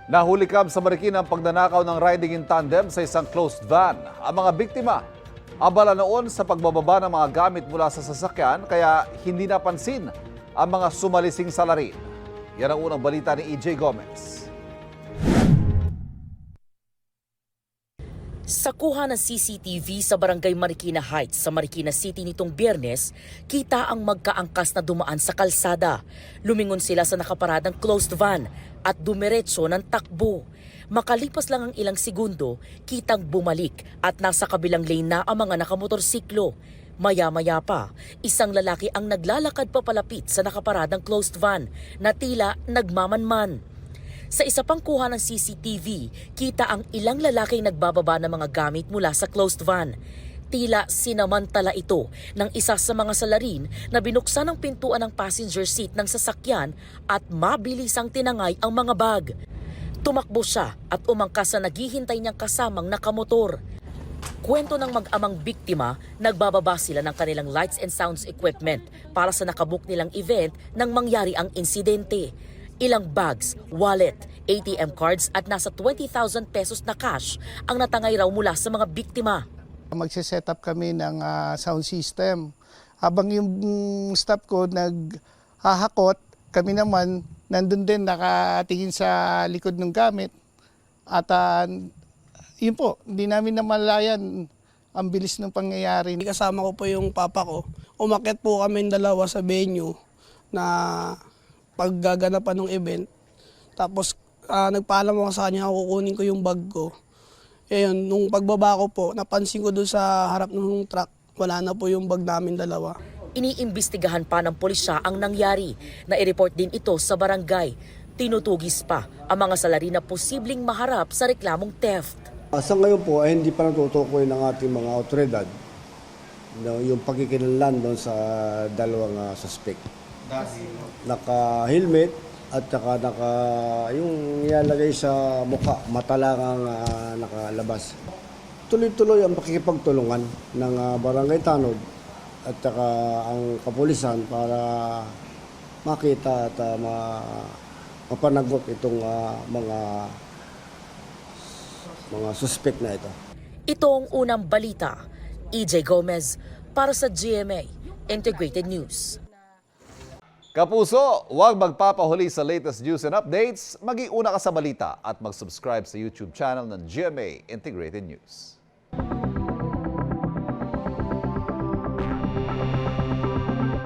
Nahulikab sa Marikina ang pagnanakaw ng riding in tandem sa isang closed van. Ang mga biktima, abala noon sa pagbababa ng mga gamit mula sa sasakyan kaya hindi napansin ang mga sumalising salarin. Yan ang unang balita ni EJ Gomez. Sa kuha ng CCTV sa Barangay Marikina Heights sa Marikina City nitong Biyernes, kita ang magkaangkas na dumaan sa kalsada. Lumingon sila sa nakaparadang closed van at dumiretso ng takbo. Makalipas lang ang ilang segundo, kitang bumalik at nasa kabilang lane na ang mga nakamotorsiklo. Maya-maya pa, isang lalaki ang naglalakad papalapit sa nakaparadang closed van na tila nagmamanman. Sa isa pang kuha ng CCTV, kita ang ilang lalaking nagbababa ng mga gamit mula sa closed van. Tila sinamantala ito ng isa sa mga salarin na binuksan ang pintuan ng passenger seat ng sasakyan at mabilisang tinangay ang mga bag. Tumakbo siya at umangkas sa naghihintay niyang kasamang nakamotor. Kwento ng mag-amang biktima, nagbababa sila ng kanilang lights and sounds equipment para sa nakabook nilang event nang mangyari ang insidente. Ilang bags, wallet, ATM cards at nasa 20,000 pesos na cash ang natangay raw mula sa mga biktima. Magse-set up kami ng sound system. Habang yung staff ko naghahakot, kami naman nandun din nakatingin sa likod ng gamit. At yun po, hindi namin namalayan ang bilis ng pangyayari. Kasama ko po yung papa ko. Umakyat po kami dalawa sa venue na paggaganapan ng event. Tapos nagpaalam ako sa kanya, kukunin ko yung bag ko. Ayun, nung pagbaba ko po, napansin ko doon sa harap ng truck, wala na po yung bag namin dalawa. Iniimbestigahan pa ng pulisya ang nangyari. Na-report din ito sa barangay. Tinutugis pa ang mga salarin na posibleng maharap sa reklamong theft. Sa ngayon po ay hindi pa natutukoy ng ating mga otoridad yung pagkikilanlan doon sa dalawang suspect. Naka-helmet at saka yung ilalagay sa mukha, mata lang ang nakalabas. Tuloy-tuloy ang pakikipagtulungan ng Barangay Tanod at saka ang kapulisan para makita at mapanagot itong mga suspect na ito. Ito ang unang balita. EJ Gomez para sa GMA Integrated News. Kapuso, huwag magpapahuli sa latest news and updates. Maging una ka sa balita at mag-subscribe sa YouTube channel ng GMA Integrated News.